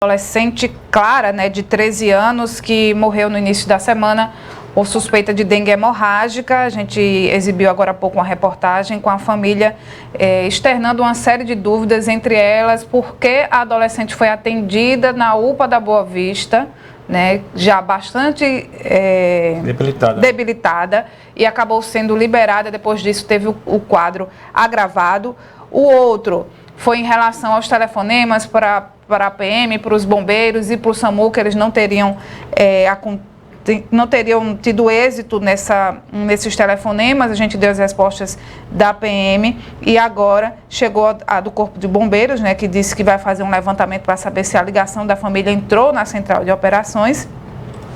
Adolescente Clara, né, de 13 anos, que morreu no início da semana por suspeita de dengue hemorrágica. A gente exibiu agora há pouco uma reportagem com a família externando uma série de dúvidas, entre elas, por que a adolescente foi atendida na UPA da Boa Vista, né, já bastante debilitada, e acabou sendo liberada. Depois disso teve o quadro agravado. O outro foi em relação aos telefonemas para a PM, para os bombeiros e para o SAMU, que eles não teriam tido êxito nesses telefonemas. A gente deu as respostas da PM e agora chegou a do Corpo de Bombeiros, né, que disse que vai fazer um levantamento para saber se a ligação da família entrou na central de operações.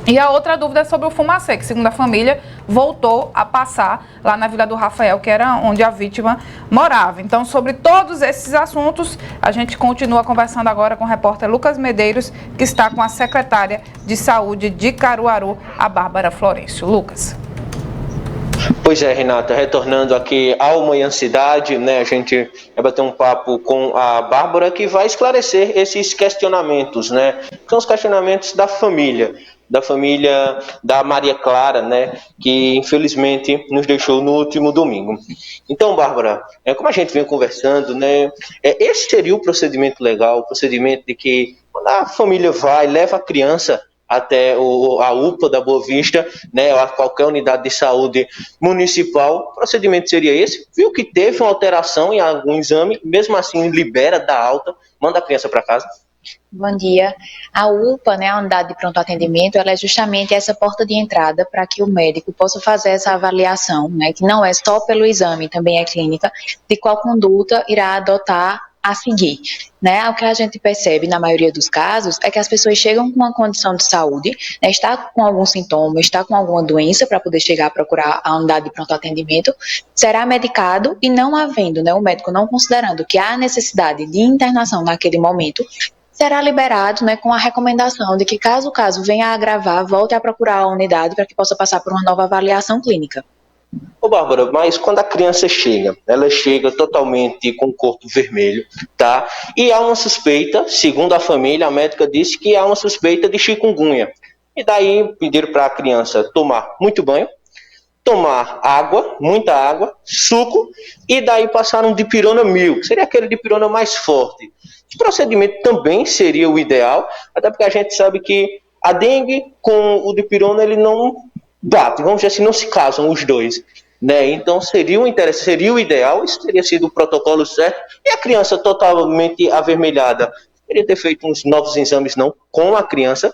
E a outra dúvida é sobre o fumacê, que, segundo a família, voltou a passar lá na Vila do Rafael, que era onde a vítima morava. Então, sobre todos esses assuntos, a gente continua conversando agora com o repórter Lucas Medeiros, que está com a secretária de Saúde de Caruaru, a Bárbara Florencio. Lucas. Pois é, Renata, retornando aqui ao Manhã Cidade, né, a gente vai bater um papo com a Bárbara, que vai esclarecer esses questionamentos, né, são os questionamentos da família da Maria Clara, né, que infelizmente nos deixou no último domingo. Então, Bárbara, como a gente vem conversando, né, esse seria o procedimento legal, o procedimento de que quando a família leva a criança até a UPA da Boa Vista, né, ou a qualquer unidade de saúde municipal, o procedimento seria esse. Viu que teve uma alteração em algum exame, mesmo assim libera, dá alta, manda a criança para casa? Bom dia. A UPA, né, a unidade de pronto atendimento, ela é justamente essa porta de entrada para que o médico possa fazer essa avaliação, né, que não é só pelo exame, também é clínica, de qual conduta irá adotar a seguir, né? O que a gente percebe na maioria dos casos é que as pessoas chegam com uma condição de saúde, né, está com algum sintoma, está com alguma doença para poder chegar a procurar a unidade de pronto atendimento, será medicado e não havendo, né, o médico não considerando que há necessidade de internação naquele momento, será liberado, né, com a recomendação de que caso o caso venha a agravar, volte a procurar a unidade para que possa passar por uma nova avaliação clínica. Ô Bárbara, mas quando a criança chega, ela chega totalmente com o corpo vermelho, tá? E há uma suspeita, segundo a família, a médica disse que há uma suspeita de chikungunya. E daí pediram para a criança tomar muito banho, tomar água, muita água, suco, e daí passaram um dipirona 1000, que seria aquele dipirona mais forte. Esse procedimento também seria o ideal, até porque a gente sabe que a dengue com o dipirona, ele não bate, vamos dizer assim, não se casam os dois, né? Então seria o ideal, isso teria sido o protocolo certo, e a criança totalmente avermelhada, teria ter feito uns novos exames não com a criança.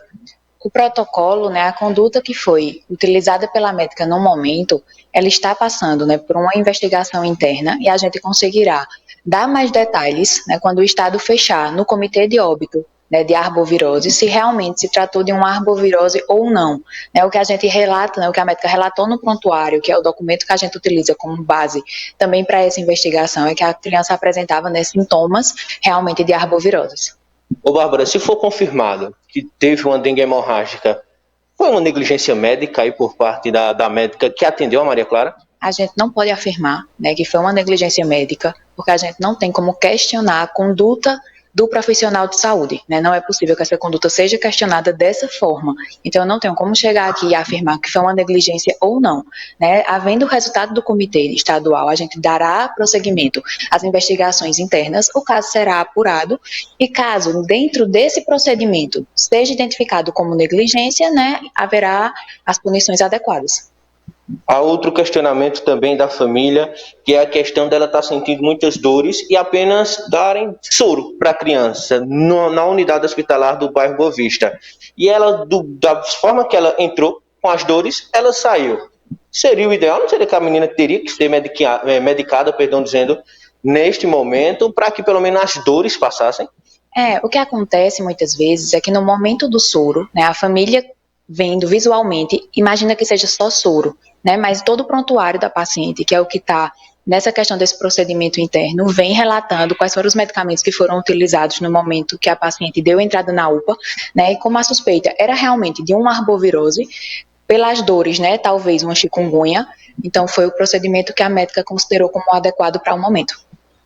O protocolo, né, a conduta que foi utilizada pela médica no momento, ela está passando, né, por uma investigação interna e a gente conseguirá dar mais detalhes, né, quando o estado fechar no comitê de óbito, né, de arbovirose, se realmente se tratou de uma arbovirose ou não. Né, o que a gente relata, né, o que a médica relatou no prontuário, que é o documento que a gente utiliza como base também para essa investigação, é que a criança apresentava, né, sintomas realmente de arbovirose. Ô Bárbara, se for confirmado que teve uma dengue hemorrágica, foi uma negligência médica aí por parte da médica que atendeu a Maria Clara? A gente não pode afirmar, né, que foi uma negligência médica, porque a gente não tem como questionar a conduta do profissional de saúde, né? Não é possível que essa conduta seja questionada dessa forma. Então, eu não tenho como chegar aqui e afirmar que foi uma negligência ou não, né? Havendo o resultado do comitê estadual, a gente dará prosseguimento às investigações internas, o caso será apurado e caso dentro desse procedimento seja identificado como negligência, né, haverá as punições adequadas. Há outro questionamento também da família, que é a questão dela estar sentindo muitas dores e apenas darem soro para a criança na unidade hospitalar do bairro Boa Vista. E ela, da forma que ela entrou com as dores, ela saiu. Seria o ideal? Não seria que a menina teria que ser medicada, neste momento, para que pelo menos as dores passassem? O que acontece muitas vezes é que no momento do soro, né, a família vendo visualmente, imagina que seja só soro, né? Mas todo o prontuário da paciente, que é o que está nessa questão desse procedimento interno, vem relatando quais foram os medicamentos que foram utilizados no momento que a paciente deu entrada na UPA, né? E como a suspeita era realmente de uma arbovirose, pelas dores, né? Talvez uma chikungunya, então foi o procedimento que a médica considerou como adequado para o momento.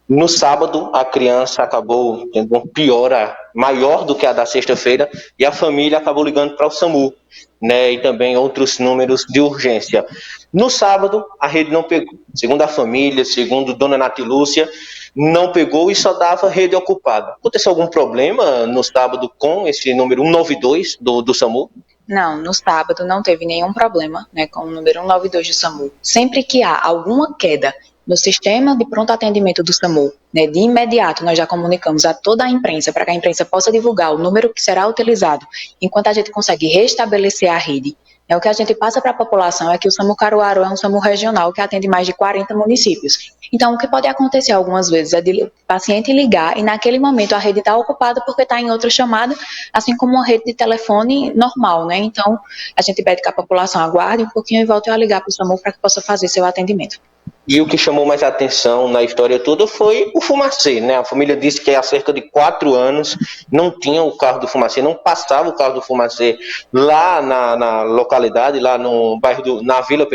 No sábado, a criança acabou tendo uma piora maior do que a da sexta-feira e a família acabou ligando para o SAMU, né, e também outros números de urgência. No sábado, a rede não pegou. Segundo a família, segundo Dona Natilúcia, não pegou e só dava rede ocupada. Aconteceu algum problema no sábado com esse número 192 do SAMU? Não, no sábado não teve nenhum problema, né, com o número 192 do SAMU. Sempre que há alguma queda no sistema de pronto atendimento do SAMU, né, de imediato nós já comunicamos a toda a imprensa para que a imprensa possa divulgar o número que será utilizado enquanto a gente consegue restabelecer a rede. O que a gente passa para a população é que o SAMU Caruaru é um SAMU regional que atende mais de 40 municípios. Então, o que pode acontecer algumas vezes é de o paciente ligar e naquele momento a rede está ocupada porque está em outra chamada, assim como uma rede de telefone normal, né? Então, a gente pede que a população aguarde um pouquinho e volte a ligar para o SAMU para que possa fazer seu atendimento. E o que chamou mais atenção na história toda foi o Fumacê, né? A família disse que há cerca de 4 anos não tinha o carro do Fumacê, não passava o carro do Fumacê lá na localidade, lá no bairro, na vila,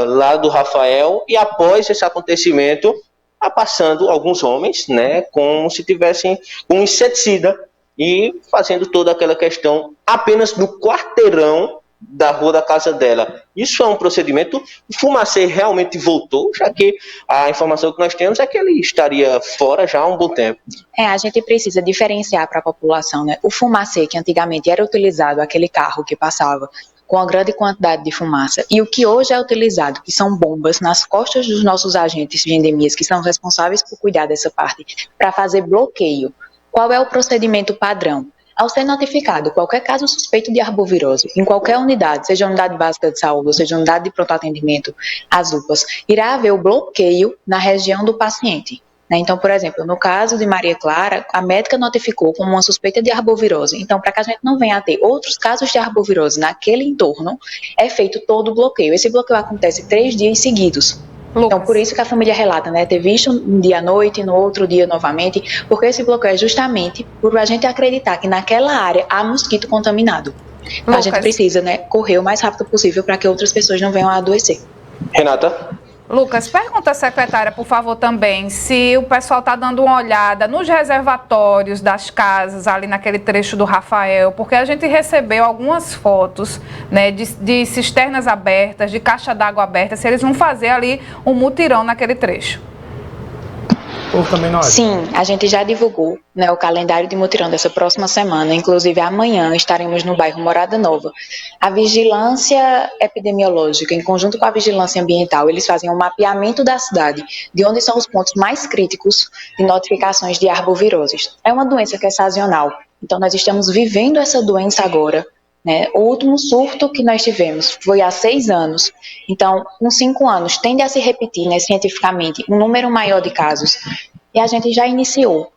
lá do Rafael, e após esse acontecimento, passando alguns homens, né, como se tivessem um inseticida e fazendo toda aquela questão apenas no quarteirão da rua da casa dela. Isso é um procedimento. O Fumacê realmente voltou, já que a informação que nós temos é que ele estaria fora já há um bom tempo. A gente precisa diferenciar para a população, né? O Fumacê, que antigamente era utilizado, aquele carro que passava com uma grande quantidade de fumaça, e o que hoje é utilizado, que são bombas nas costas dos nossos agentes de endemias, que são responsáveis por cuidar dessa parte, para fazer bloqueio. Qual é o procedimento padrão? Ao ser notificado qualquer caso suspeito de arbovirose, em qualquer unidade, seja unidade básica de saúde, ou seja unidade de pronto atendimento, as UPAs, irá haver o bloqueio na região do paciente. Então, por exemplo, no caso de Maria Clara, a médica notificou como uma suspeita de arbovirose. Então, para que a gente não venha a ter outros casos de arbovirose naquele entorno, é feito todo o bloqueio. Esse bloqueio acontece 3 dias seguidos. Então, por isso que a família relata, né, ter visto um dia à noite, no outro dia novamente, porque esse bloqueio é justamente por a gente acreditar que naquela área há mosquito contaminado. Então, a gente precisa, né, correr o mais rápido possível para que outras pessoas não venham a adoecer. Renata? Lucas, pergunta à secretária, por favor, também, se o pessoal está dando uma olhada nos reservatórios das casas, ali naquele trecho do Rafael, porque a gente recebeu algumas fotos, né, de cisternas abertas, de caixa d'água aberta, se eles vão fazer ali um mutirão naquele trecho. Sim, a gente já divulgou, né, o calendário de mutirão dessa próxima semana, inclusive amanhã estaremos no bairro Morada Nova. A vigilância epidemiológica, em conjunto com a vigilância ambiental, eles fazem um mapeamento da cidade, de onde são os pontos mais críticos de notificações de arboviroses. É uma doença que é sazonal, então nós estamos vivendo essa doença agora. O último surto que nós tivemos foi há 6 anos, então com 5 anos tende a se repetir, né, cientificamente um número maior de casos, e a gente já iniciou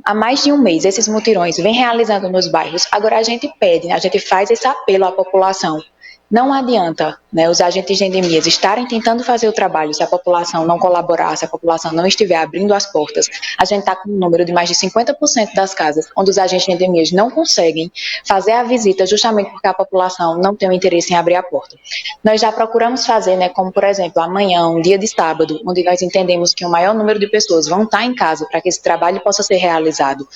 há mais de um mês esses mutirões, vem realizando nos bairros. Agora a gente pede, né, a gente faz esse apelo à população. Não adianta, né, os agentes de endemias estarem tentando fazer o trabalho se a população não colaborar, se a população não estiver abrindo as portas. A gente está com um número de mais de 50% das casas onde os agentes de endemias não conseguem fazer a visita justamente porque a população não tem o interesse em abrir a porta. Nós já procuramos fazer, né, como por exemplo, amanhã, um dia de sábado, onde nós entendemos que o maior número de pessoas vão estar em casa para que esse trabalho possa ser realizado.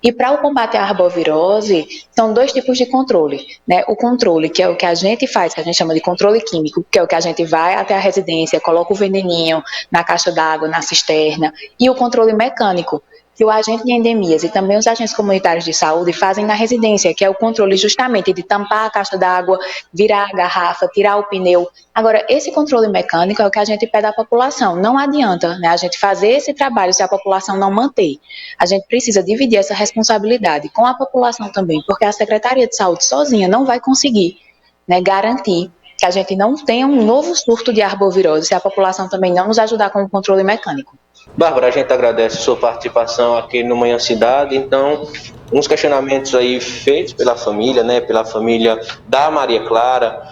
E para o combate à arbovirose, são 2 tipos de controle, né? O controle, que é o que a gente faz, que a gente chama de controle químico, que é o que a gente vai até a residência, coloca o veneninho na caixa d'água, na cisterna, e o controle mecânico, que o agente de endemias e também os agentes comunitários de saúde fazem na residência, que é o controle justamente de tampar a caixa d'água, virar a garrafa, tirar o pneu. Agora, esse controle mecânico é o que a gente pede à população. Não adianta, né, a gente fazer esse trabalho se a população não manter. A gente precisa dividir essa responsabilidade com a população também, porque a Secretaria de Saúde sozinha não vai conseguir, né, garantir que a gente não tenha um novo surto de arbovirose se a população também não nos ajudar com o controle mecânico. Bárbara, a gente agradece a sua participação aqui no Manhã Cidade. Então, uns questionamentos aí feitos pela família, né, pela família da Maria Clara,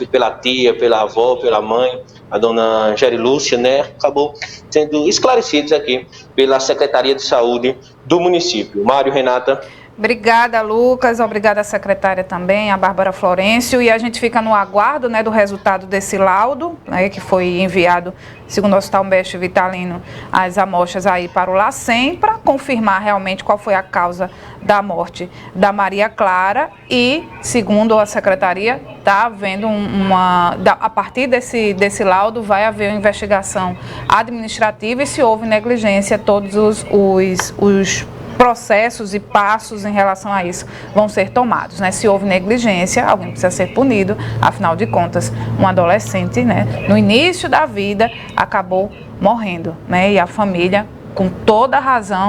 pela tia, pela avó, pela mãe, a dona Geri Lúcia, né, acabou sendo esclarecidos aqui pela Secretaria de Saúde do município. Mário, Renata. Obrigada, Lucas. Obrigada, a secretária também, a Bárbara Florencio. E a gente fica no aguardo, né, do resultado desse laudo, né, que foi enviado, segundo o Hospital Humberto Vitalino, as amostras aí para o LACEN, para confirmar realmente qual foi a causa da morte da Maria Clara. E, segundo a secretaria, está havendo a partir desse laudo, vai haver uma investigação administrativa e, se houve negligência, todos os processos e passos em relação a isso vão ser tomados, né? Se houve negligência, alguém precisa ser punido, afinal de contas, um adolescente, né, no início da vida, acabou morrendo, né? E a família, com toda a razão,